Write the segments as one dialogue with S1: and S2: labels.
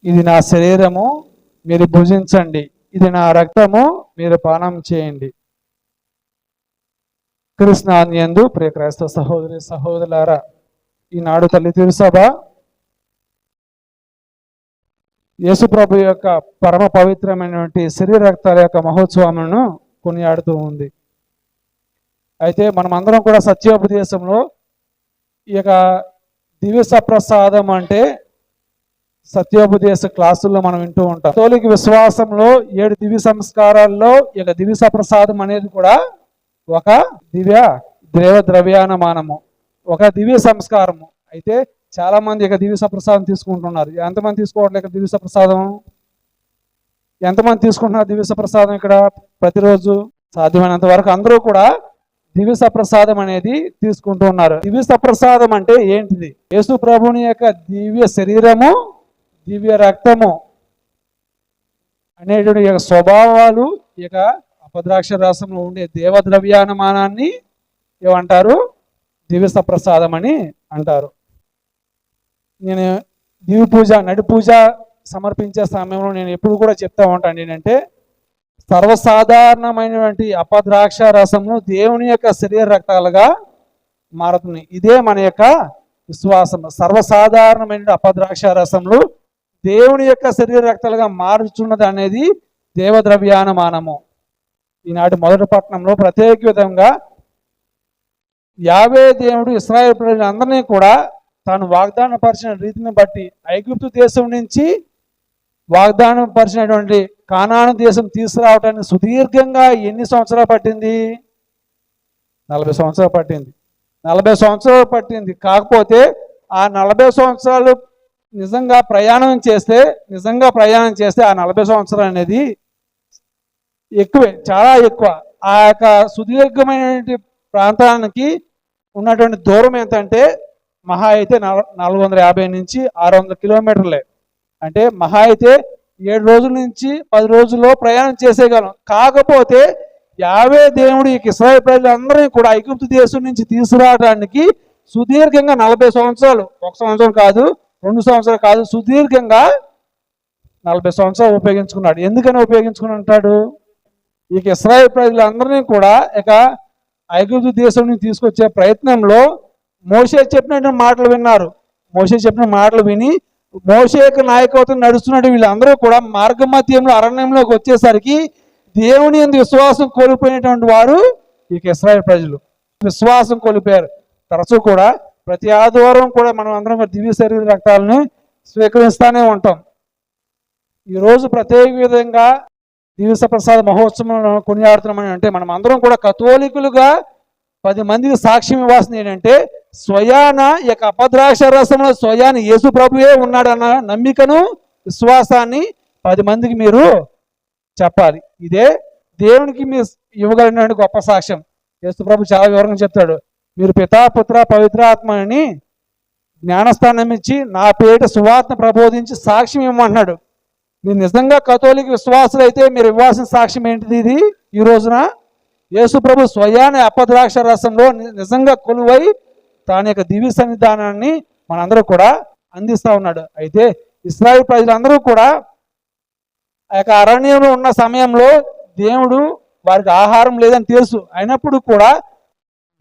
S1: ఇది నా శరీరము, మీరు భుజించండి. ఇది నా రక్తము, మీరు పానం చేయండి. క్రీస్తునందు ప్రియ క్రైస్తవ సహోదరి సహోదరులారా, ఈనాడు తల్లి తిరుసభ యేసుప్రభు యొక్క పరమ పవిత్రమైనటువంటి శరీర రక్తాల యొక్క మహోత్సవములను కొనియాడుతూ ఉంది. అయితే మనమందరం కూడా సత్యోపదేశంలో ఈ యొక్క దివ్య సప్రసాదం అంటే సత్యోపదేశ క్లాసుల్లో మనం వింటూ ఉంటాం. కథోలిక విశ్వాసంలో 7 దివ్య సంస్కారాల్లో ఈ యొక్క దివ్య సప్రసాదం అనేది కూడా ఒక దివ్య ద్రవ్యానమానము, ఒక దివ్య సంస్కారము. అయితే చాలా మంది ఇక దివ్య సప్రసాదం తీసుకుంటున్నారు. ఎంతమంది తీసుకోవట్లేదు దివ్య సప్రసాదం? ఎంతమంది తీసుకుంటున్నారు దివ్య సప్రసాదం? ఇక్కడ ప్రతిరోజు సాధ్యమైనంత వరకు అందరూ కూడా దివ్య సప్రసాదం అనేది తీసుకుంటూ ఉన్నారు. దివ్య సప్రసాదం అంటే ఏంటిది? యేసు ప్రభుని యొక్క దివ్య శరీరము, దివ్య రక్తము అనేటువంటి యొక్క స్వభావాలు ఈ యొక్క అపద్రాక్ష రసంలో ఉండే దేవద్రవ్యానమానాన్ని ఏమంటారు? దివ్య సప్రసాదం అని అంటారు. నేను దివ్య పూజ, నడి పూజ సమర్పించే సమయంలో నేను ఎప్పుడు కూడా చెప్తా ఉంటాను ఏంటంటే, సర్వసాధారణమైనటువంటి అపద్రాక్ష రసము దేవుని యొక్క శరీర రక్తాలుగా మారుతుంది. ఇదే మన యొక్క విశ్వాసం. సర్వసాధారణమైన అపద్రాక్ష రసములు దేవుని యొక్క శరీర రక్తాలుగా మారుచున్నది అనేది దేవద్రవ్యానమానము. ఈనాటి మొదటి పట్టణంలో ప్రత్యేక విధంగా యావే దేవుడు ఇశ్రాయేలు ప్రజలందరినీ కూడా తాను వాగ్దానం పరిచిన రీతిని బట్టి ఐగుప్తు దేశం నుంచి వాగ్దానం పరిచినటువంటి కానాను దేశం తీసుకురావటానికి సుదీర్ఘంగా ఎన్ని సంవత్సరాలు పట్టింది? 40 సంవత్సరాలు పట్టింది. 40 సంవత్సరాలు పట్టింది. కాకపోతే ఆ 40 సంవత్సరాలు నిజంగా ప్రయాణం చేస్తే ఆ 40 సంవత్సరాలు అనేది ఎక్కువే, చాలా ఎక్కువ. ఆ యొక్క సుదీర్ఘమైనటువంటి ప్రాంతానికి ఉన్నటువంటి దూరం ఎంతంటే మహా అయితే 450 నుంచి 600 కిలోమీటర్లే. అంటే మహా అయితే 7 రోజుల నుంచి 10 రోజుల్లో ప్రయాణం చేసేయగలం. కాకపోతే యావే దేవుడు ఈ ఇశ్రాయేలు ప్రజలందరినీ కూడా ఐగుప్తు దేశం నుంచి తీసుకురావడానికి సుదీర్ఘంగా 40 సంవత్సరాలు, 1 సంవత్సరం కాదు, 2 సంవత్సరాలు కాదు, సుదీర్ఘంగా 40 సంవత్సరాలు ఉపయోగించుకున్నాడు. ఎందుకని ఉపయోగించుకుని ఉంటాడు? ఈ ఇశ్రాయేలు ప్రజలందరినీ కూడా ఇక ఐగుప్తు దేశం నుంచి తీసుకొచ్చే ప్రయత్నంలో మోషే చెప్పిన మాటలు విన్నారు. మోషే చెప్పిన మాటలు విని మోషే యొక్క నాయకత్వం నడుస్తున్నట్టు వీళ్ళందరూ కూడా మార్గమధ్యంలో అరణ్యంలోకి వచ్చేసరికి దేవుని యందు విశ్వాసం కోల్పోయినటువంటి వారు ఈ ఇశ్రాయేలు ప్రజలు విశ్వాసం కోల్పోయారు. తరచూ కూడా ప్రతి ఆదివారం కూడా మనం అందరం దివ్య శరీర రక్తాలను స్వీకరిస్తూనే ఉంటాం. ఈరోజు ప్రత్యేక విధంగా దివ్య ప్రసాద మహోత్సవం కొనియాడుతున్నామని అంటే మనం అందరం కూడా కథోలికులుగా 10 మందికి సాక్ష్యం ఇవ్వాల్సింది ఏంటంటే, స్వయాన ఈ యొక్క అపద్రాక్ష రసంలో స్వయాన యేసు ప్రభువే ఉన్నాడన్న నమ్మికను, విశ్వాసాన్ని 10 మందికి మీరు చెప్పాలి. ఇదే దేవునికి మీరు ఇవ్వగలిగిన గొప్ప సాక్ష్యం. యేసు ప్రభు చాలా వివరంగా చెప్తాడు, మీరు పితా పుత్ర పవిత్రాత్మ అని జ్ఞానస్థానం ఇచ్చి నా పేరిట సువార్త ప్రబోధించి సాక్ష్యం ఇవ్వమన్నాడు. మీరు నిజంగా కథోలిక విశ్వాసులు అయితే మీరు ఇవ్వాల్సిన సాక్ష్యం ఏంటిది? ఇది ఈ రోజున యేసు ప్రభు స్వయాన అపద్రాక్ష రసంలో నిజంగా కొలువై తాని యొక్క దివ్య సన్నిధానాన్ని మనందరూ కూడా అందిస్తూ ఉన్నాడు. అయితే ఇశ్రాయేలు ప్రజలందరూ కూడా ఆ యొక్క అరణ్యంలో ఉన్న సమయంలో దేవుడు వారికి ఆహారం లేదని తెలుసు. అయినప్పుడు కూడా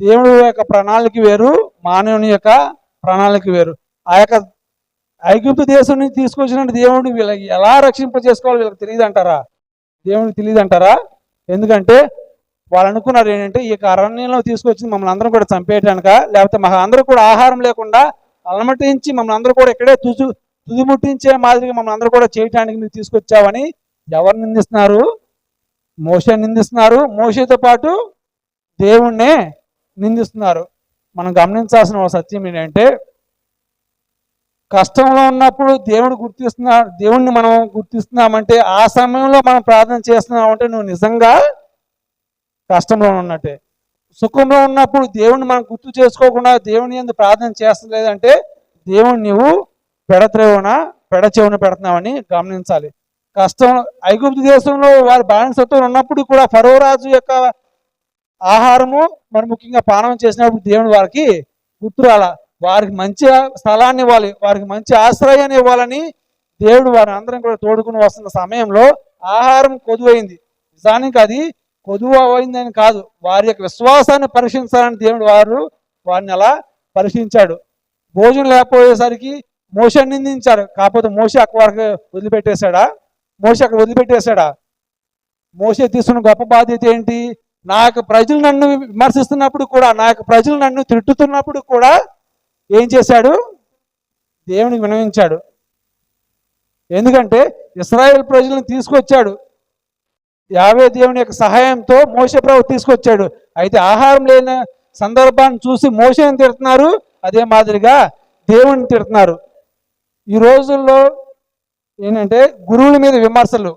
S1: దేవుడు యొక్క ప్రణాళిక వేరు, మానవుని యొక్క ప్రణాళిక వేరు. ఆ యొక్క ఐగుప్తు దేశం నుంచి తీసుకొచ్చిన దేవుడు వీళ్ళకి ఎలా రక్షింపజేసుకోవాలో వీళ్ళకి తెలియదు అంటారా? దేవుడికి తెలియదు అంటారా? ఎందుకంటే వాళ్ళు అనుకున్నారు ఏంటంటే, ఈ అరణ్యంలో తీసుకొచ్చింది మమ్మల్ని అందరం కూడా చంపేయటానిక, లేకపోతే మా అందరూ కూడా ఆహారం లేకుండా అలమటించి మమ్మల్ని అందరూ కూడా ఇక్కడే తుదిముట్టించే మాదిరిగా మమ్మల్ని అందరూ కూడా చేయటానికి మీరు తీసుకొచ్చావని ఎవరు నిందిస్తున్నారు? మోషే నిందిస్తున్నారు. మోషేతో పాటు దేవుణ్ణే నిందిస్తున్నారు. మనం గమనించాల్సిన సత్యం ఏంటంటే, కష్టంలో ఉన్నప్పుడు దేవుణ్ణి మనం గుర్తిస్తున్నామంటే, ఆ సమయంలో మనం ప్రార్థన చేస్తున్నామంటే నువ్వు నిజంగా కష్టంలో ఉన్నట్టే. సుఖంలో ఉన్నప్పుడు దేవుణ్ణి మనం గుర్తు చేసుకోకుండా దేవుని యందు ప్రార్థన చేస్తలేదంటే దేవుణ్ణి నువ్వు పెడచెవున పెడుతున్నావని గమనించాలి. కష్టం ఐగుప్తు దేశంలో వారి బానిసత్వం ఉన్నప్పుడు కూడా ఫరో రాజు యొక్క ఆహారము మరి ముఖ్యంగా పానం చేసినప్పుడు దేవుడు వారికి గుర్తురాల, వారికి మంచి స్థలాన్ని ఇవ్వాలి, వారికి మంచి ఆశ్రయాన్ని ఇవ్వాలని దేవుడు వారిని అందరం కూడా తోడుకుని వస్తున్న సమయంలో ఆహారం కొదువైంది. నిజానికి అది కొదువు అయిందని కాదు, వారి యొక్క విశ్వాసాన్ని పరీక్షించాలని దేవుడు వారిని అలా పరీక్షించాడు. భోజనం లేకపోయేసరికి మోషే నిందించారు. కాకపోతే మోషే అక్కడ వరకు వదిలిపెట్టేశాడా? మోషే అక్కడ వదిలిపెట్టేశాడా? మోషే తీసుకున్న గొప్ప బాధ్యత ఏంటి? నా యొక్క ప్రజలు నన్ను విమర్శిస్తున్నప్పుడు కూడా, నా యొక్క ప్రజలు నన్ను తిట్టుతున్నప్పుడు కూడా ఏం చేశాడు? దేవునికి వినవించాడు. ఎందుకంటే ఇశ్రాయేల్ ప్రజలను తీసుకొచ్చాడు. యావే దేవుని యొక్క సహాయంతో మోషే ప్రభు తీసుకొచ్చాడు. అయితే ఆహారం లేని సందర్భాన్ని చూసి మోషేని తిడుతున్నారు, అదే మాదిరిగా దేవుని తిడుతున్నారు. ఈ రోజుల్లో ఏంటంటే గురువుల మీద విమర్శలు,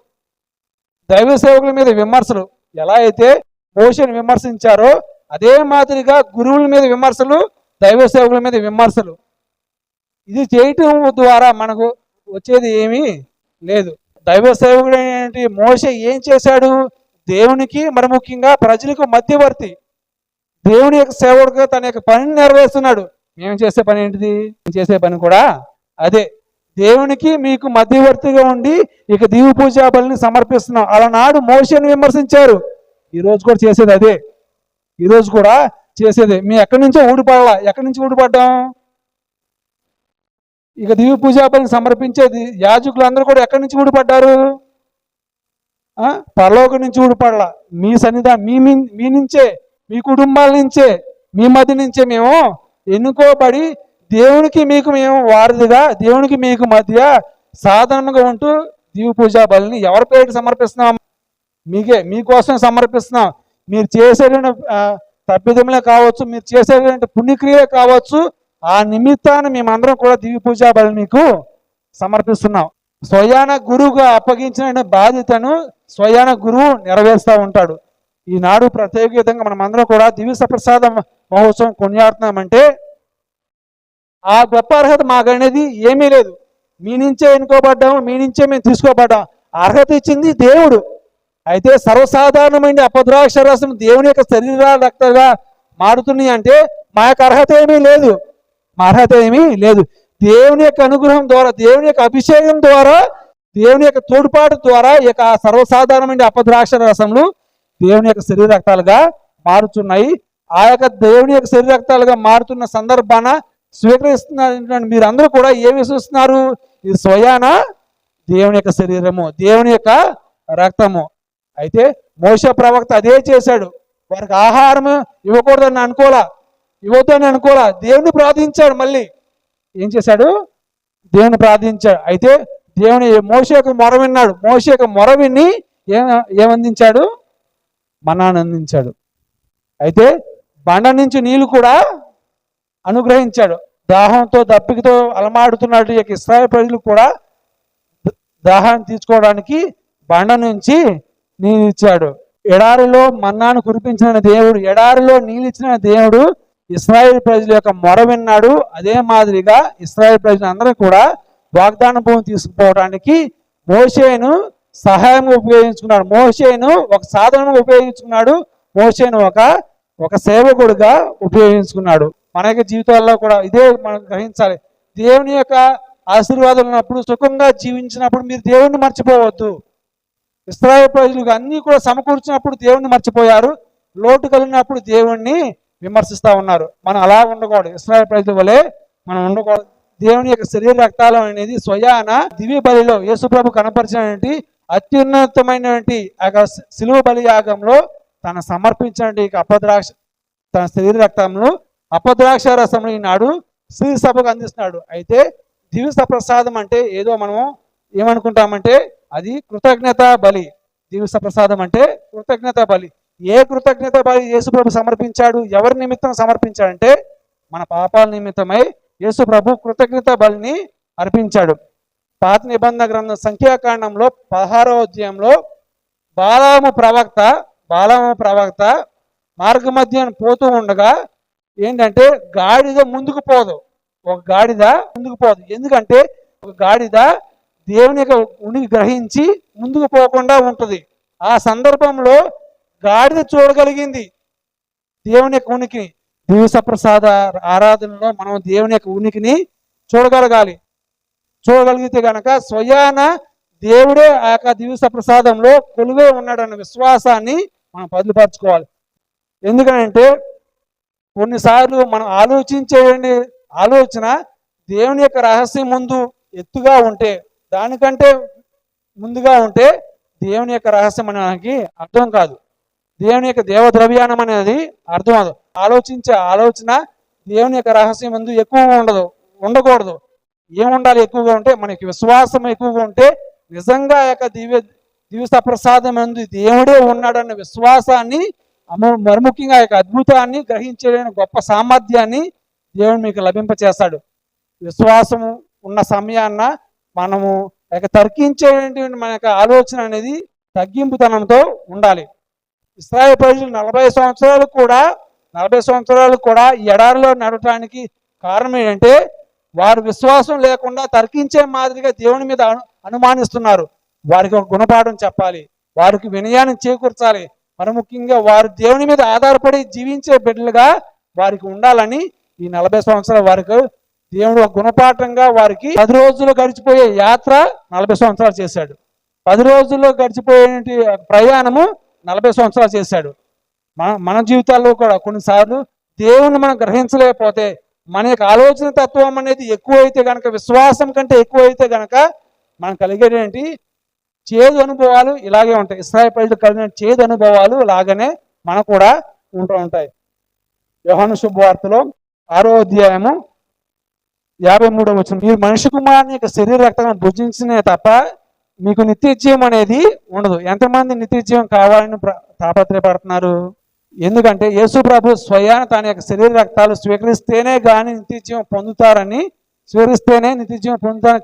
S1: దైవ సేవకుల మీద విమర్శలు. ఎలా అయితే మోషేని విమర్శించారో అదే మాదిరిగా గురువుల మీద విమర్శలు, దైవ సేవకుల మీద విమర్శలు. ఇది చేయటం ద్వారా మనకు వచ్చేది ఏమీ లేదు. దైవ సేవకుడు ఏంటి? మోషే ఏం చేశాడు? దేవునికి మరి ముఖ్యంగా ప్రజలకు మధ్యవర్తి, దేవుని యొక్క సేవకుడుగా తన యొక్క పనిని నెరవేరుస్తున్నాడు. మేము చేసే పని ఏంటిది? చేసే పని కూడా అదే. దేవునికి మీకు మధ్యవర్తిగా ఉండి ఇక దీవు పూజా బలిని సమర్పిస్తున్నాం. అలనాడు మోషేని విమర్శించారు, ఈరోజు కూడా చేసేది అదే. ఈరోజు కూడా చేసేదే. మేము ఎక్కడి నుంచో ఊడిపడాలా. ఎక్కడి నుంచి ఊడిపడ్డాం? ఇక దివ్య పూజా బలిని సమర్పించేది యాజకులందరూ కూడా ఎక్కడి నుంచి ఊడిపడ్డారు? పరలోకం నుంచి ఊడిపడాల. మీ సన్నిధానం మీ నుంచే, మీ కుటుంబాల నుంచే, మీ మధ్య నుంచే మేము ఎన్నుకోబడి దేవునికి మీకు మేము వారధిగా, దేవునికి మీకు మధ్య సాధారణంగా ఉంటూ దివ్య పూజా బలిని ఎవరి పేరు సమర్పిస్తున్నాం? మీకోసం సమర్పిస్తున్నాం. మీరు చేసేటువంటి తప్పిదములే కావచ్చు, మీరు చేసేటువంటి పుణ్యక్రియలే కావచ్చు, ఆ నిమిత్తాన్ని మేమందరం కూడా దివ్య పూజా బలి మీకు సమర్పిస్తున్నాం. స్వయాన గురువుగా అప్పగించిన బాధ్యతను స్వయాన గురువు నెరవేరుస్తూ ఉంటాడు. ఈనాడు ప్రత్యేక విధంగా మనమందరం కూడా దివ్య సప్రసాద మహోత్సవం కొనియాడుతున్నామంటే ఆ గొప్ప అర్హత మాకనేది ఏమీ లేదు. మీ నుంచే ఎన్నుకోబడ్డాము, మీ నుంచే మేము తీసుకోబడ్డాం. అర్హత ఇచ్చింది దేవుడు. అయితే సర్వసాధారణమైన అపద్రాక్ష రసం దేవుని యొక్క శరీర రక్తగా మారుతున్నాయి అంటే మా యొక్క అర్హత ఏమీ లేదు. మా అర్హత ఏమీ లేదు. దేవుని యొక్క అనుగ్రహం ద్వారా, దేవుని యొక్క అభిషేకం ద్వారా, దేవుని యొక్క తోడ్పాటు ద్వారా ఈ యొక్క సర్వసాధారణమైన అపద్రాక్ష రసములు దేవుని యొక్క శరీర రక్తాలుగా మారుతున్నాయి. ఆ యొక్క దేవుని యొక్క శరీర రక్తాలుగా మారుతున్న సందర్భాన స్వీకరిస్తున్న మీరందరూ కూడా ఏమి విశ్వసిస్తున్నారు? ఇది స్వయాన దేవుని యొక్క శరీరము, దేవుని యొక్క రక్తము. అయితే మోషే ప్రవక్త అదే చేశాడు. వారికి ఆహారం ఇవ్వకూడదని అనుకోలా, ఇవ్వద్దని అనుకోలా, దేవుని ప్రార్థించాడు. మళ్ళీ ఏం చేశాడు? దేవుని ప్రార్థించాడు. అయితే దేవుని మోషే యొక్క మొర విన్నాడు. మోషే యొక్క మొర విని ఏమందించాడు? మన్నాను అందించాడు. అయితే బండ నుంచి నీళ్లు కూడా అనుగ్రహించాడు. దాహంతో దప్పికతో అలమాడుతున్నట్టు యొక్క ఇశ్రాయేలు ప్రజలు కూడా దాహాన్ని తీర్చుకోవడానికి బండ నుంచి నీళ్ళు ఇచ్చాడు. ఎడారిలో మన్నాను కురిపించిన దేవుడు, ఎడారిలో నీళ్ళు ఇచ్చిన దేవుడు ఇశ్రాయేలు ప్రజల యొక్క మొర విన్నాడు. అదే మాదిరిగా ఇశ్రాయేలు ప్రజలందరూ కూడా వాగ్దాన భూమి తీసుకుపోవడానికి మోషేను సహాయంగా ఉపయోగించుకున్నాడు. మోషేను ఒక సాధనంగా ఉపయోగించుకున్నాడు. మోషేను ఒక సేవకుడుగా ఉపయోగించుకున్నాడు. మన యొక్క జీవితాల్లో కూడా ఇదే మనం గ్రహించాలి. దేవుని యొక్క ఆశీర్వాదాలు ఉన్నప్పుడు, సుఖంగా జీవించినప్పుడు మీరు దేవుణ్ణి మర్చిపోవద్దు. ఇశ్రాయేలు ప్రజలకు అన్నీ కూడా సమకూర్చినప్పుడు దేవుణ్ణి మర్చిపోయారు. లోటు కలిగినప్పుడు దేవుణ్ణి విమర్శిస్తూ ఉన్నారు. మనం అలా ఉండకూడదు. ఇశ్రాయేలు ప్రజల వలె మనం ఉండకూడదు. దేవుని యొక్క శరీర రక్తాలు అనేది స్వయాన దివ్య బలిలో యేసుప్రభు కనపరిచినటువంటి అత్యున్నతమైనటువంటి ఆ శిలువ బలి యాగంలో తను సమర్పించినటువంటి తన శరీర రక్తంలో అపద్రాక్ష రసంలో ఈనాడు శ్రీ సభకు అందిస్తున్నాడు. అయితే దివ్య ప్రసాదం అంటే ఏదో మనం ఏమనుకుంటామంటే అది కృతజ్ఞత బలి. దివ్య ప్రసాదం అంటే కృతజ్ఞత బలి. ఏ కృతజ్ఞత బలి యేసుప్రభు సమర్పించాడు? ఎవరి నిమిత్తం సమర్పించాడంటే మన పాపాల నిమిత్తమై యేసుప్రభు కృతజ్ఞత బలిని అర్పించాడు. పాత నిబంధన గ్రంథం సంఖ్యాకాండంలో 16వ అధ్యాయంలో బాలాము ప్రవక్త మార్గ మధ్యాహ్నం పోతూ ఉండగా ఏంటంటే గాడిద ముందుకు పోదు. ఒక గాడిద ముందుకు పోదు. ఎందుకంటే ఒక గాడిద దేవుని యొక్క ఉనికి గ్రహించి ముందుకు పోకుండా ఉంటుంది. ఆ సందర్భంలో గాడిద చూడగలిగింది దేవుని యొక్క ఉనికిని. దివ్య ప్రసాద ఆరాధనలో మనం దేవుని యొక్క ఉనికిని చూడగలగాలి. చూడగలిగితే గనక స్వయాన దేవుడే ఆ యొక్క దివ్య ప్రసాదంలో కొలువే ఉన్నాడన్న విశ్వాసాన్ని మనం బదులుపరచుకోవాలి. ఎందుకంటే కొన్నిసార్లు మనం ఆలోచించే ఆలోచన దేవుని యొక్క రహస్యం ముందు ఎత్తుగా ఉంటే, దానికంటే ముందుగా ఉంటే దేవుని యొక్క రహస్యం మనకి అర్థం కాదు. దేవుని యొక్క దేవద్రవ్యానం అనేది అర్థం కాదు. ఆలోచించే ఆలోచన దేవుని యొక్క రహస్యం ముందు ఎక్కువగా ఉండకూడదు. ఏముండాలి? ఎక్కువగా ఉంటే మనకి విశ్వాసం ఎక్కువగా ఉంటే నిజంగా ఆ యొక్క దివ్య ప్రసాదం ముందు దేవుడే ఉన్నాడన్న విశ్వాసాన్ని, మరి ముఖ్యంగా ఆ యొక్క అద్భుతాన్ని గ్రహించే గొప్ప సామర్థ్యాన్ని దేవుడు మీకు లభింపచేస్తాడు. విశ్వాసము ఉన్న సమయాన్న మనము తర్కించేటువంటి మన యొక్క ఆలోచన అనేది తగ్గింపుతనంతో ఉండాలి. ఇశ్రాయేలు ప్రజలు 40 సంవత్సరాలు కూడా ఈ ఎడారిలో నడవటానికి కారణం ఏంటంటే వారు విశ్వాసం లేకుండా తర్కించే మాదిరిగా దేవుని మీద అనుమానిస్తున్నారు. వారికి ఒక గుణపాఠం చెప్పాలి, వారికి వినయాన్ని చేకూర్చాలి. మరి ముఖ్యంగా వారు దేవుని మీద ఆధారపడి జీవించే బిడ్డలుగా వారికి ఉండాలని ఈ 40 సంవత్సరాలు వారికి దేవుడు ఒక గుణపాఠంగా వారికి 10 రోజుల్లో గడిచిపోయే యాత్ర 40 సంవత్సరాలు చేశాడు. 10 రోజుల్లో గడిచిపోయే ప్రయాణము 40 సంవత్సరాలు చేశాడు. మన జీవితాల్లో కూడా కొన్నిసార్లు దేవుని మనం గ్రహించలేకపోతే, మన యొక్క ఆలోచన తత్వం అనేది ఎక్కువైతే గనక, విశ్వాసం కంటే ఎక్కువైతే గనక మనకు కలిగేటువంటి చేదు అనుభవాలు ఇలాగే ఉంటాయి. ఇశ్రాయేలు ప్రజలు కలిగిన చేదు అనుభవాలు లాగానే మనకు కూడా ఉంటూ ఉంటాయి. యోహాను శుభవార్తలో 6వ అధ్యాయము 53వ వచనం, మీరు మనిషి కుమారుని యొక్క శరీర రక్తాలను భుజించినే తప్ప మీకు నిత్య జీవం అనేది ఉండదు. ఎంతమంది నిత్య జీవం కావాలని తాపత్రయపడుతున్నారు? ఎందుకంటే యేసు ప్రభు స్వయాన తన యొక్క శరీర రక్తాలు స్వీకరిస్తేనే కానీ నిత్య జీవం పొందుతారని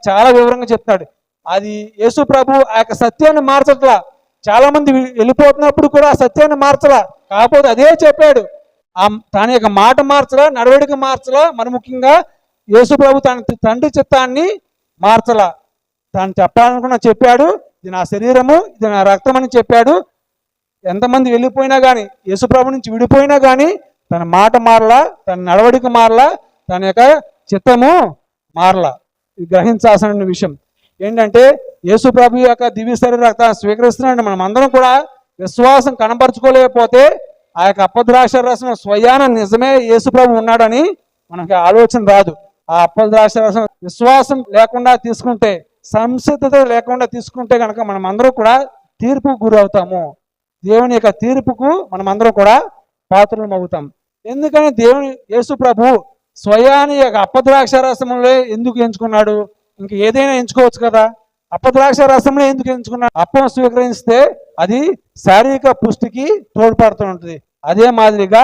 S1: చాలా వివరంగా చెప్తాడు. అది యేసు ప్రభు ఆ యొక్క సత్యాన్ని మార్చట్లా. చాలా మంది వెళ్ళిపోతున్నప్పుడు కూడా ఆ సత్యాన్ని మార్చలా, కాకపోతే అదే చెప్పాడు. తన యొక్క మాట మార్చలా, నడవడిక మార్చలా. మరి ముఖ్యంగా యేసు ప్రభు తన తండ్రి చిత్తాన్ని మార్చలా. తాను చెప్పాలనుకున్న చెప్పాడు, ఇది నా శరీరము, ఇది నా రక్తం అని చెప్పాడు. ఎంతమంది వెళ్ళిపోయినా కానీ, యేసుప్రభు నుంచి విడిపోయినా కానీ తన మాట మారలా, తన నడవడిక మారలా, తన యొక్క చిత్తము మారలా. గ్రహించాల్సిన విషయం ఏంటంటే యేసుప్రభు యొక్క దివ్య శరీర రక్తాన్ని స్వీకరిస్తున్నాడు. మనం అందరం కూడా విశ్వాసం కనపరుచుకోలేకపోతే ఆ యొక్క అప్పద్రాక్ష రసం స్వయాన నిజమే యేసుప్రభు ఉన్నాడని మనకి ఆలోచన రాదు. ఆ అప్పద్రాక్ష రసం విశ్వాసం లేకుండా తీసుకుంటే, సంసిద్ధత లేకుండా తీసుకుంటే కనుక మనం అందరూ కూడా తీర్పుకు గురవుతాము. దేవుని యొక్క తీర్పుకు మనం అందరం కూడా పాత్రలం అవుతాం. ఎందుకని దేవుని యేసు ప్రభు స్వయాని యొక్క అప్పద్రాక్ష రసంలో ఎందుకు ఎంచుకున్నాడు? ఇంక ఏదైనా ఎంచుకోవచ్చు కదా. అప్పద్రాక్ష రసంలో ఎందుకు ఎంచుకున్నాడు? అప్పం స్వీకరిస్తే అది శారీరక పుష్టికి తోడ్పడుతూ ఉంటుంది. అదే మాదిరిగా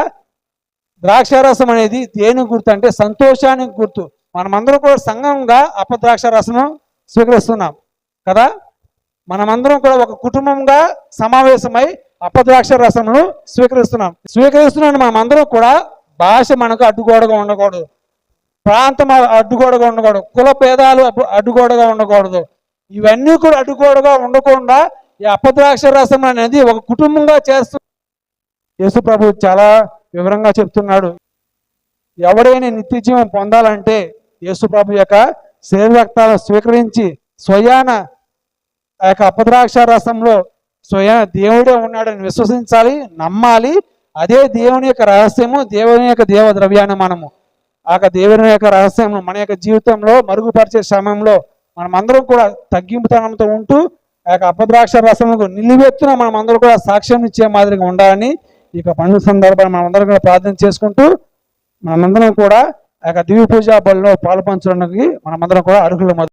S1: ద్రాక్షారసం అనేది దేనికి గుర్తు అంటే సంతోషానికి గుర్తు. మనమందరం కూడా సంఘంగా అప్పద్రాక్ష రసం స్వీకరిస్తున్నాం కదా. మనమందరం కూడా ఒక కుటుంబంగా సమావేశమై అప్పద్రాక్ష రసమును స్వీకరిస్తున్నాం. మనమందరం కూడా భాష మనకు అడ్డుగోడగా ఉండకూడదు, ప్రాంతం అడ్డుగోడగా ఉండకూడదు, కుల భేదాలు అడ్డుగోడగా ఉండకూడదు. ఇవన్నీ కూడా అడ్డుగోడగా ఉండకుండా ఈ అప్పద్రాక్ష రసం అనేది ఒక కుటుంబంగా చేస్తూ యేసు ప్రభు చాలా వివరంగా చెప్తున్నాడు. ఎవడైనా నిత్య జీవం పొందాలంటే యేసు ప్రభు యొక్క శరీర రక్తాలను స్వీకరించి స్వయాన ఆ యొక్క అప్పద్రాక్ష రసంలో స్వయాన దేవుడే ఉన్నాడని విశ్వసించాలి, నమ్మాలి. అదే దేవుని యొక్క రహస్యము, దేవుని యొక్క దేవ ద్రవ్యాన్ని మనము ఆ దేవుని యొక్క రహస్యము మన యొక్క జీవితంలో మరుగుపరిచే సమయంలో మనం అందరం కూడా తగ్గింపుతనంతో ఉంటూ ఆ యొక్క అప్పద్రాక్ష రసముకు నిలువెత్తున మనం అందరూ కూడా సాక్ష్యం ఇచ్చే మాదిరిగా ఉండాలని ఈ పండుగ సందర్భాన్ని మనం అందరం కూడా ప్రార్థన చేసుకుంటూ మనమందరం కూడా ఆ యొక్క దివ్య పూజా బలిలో పాల్పంచడానికి మనమందరం కూడా అర్హులము.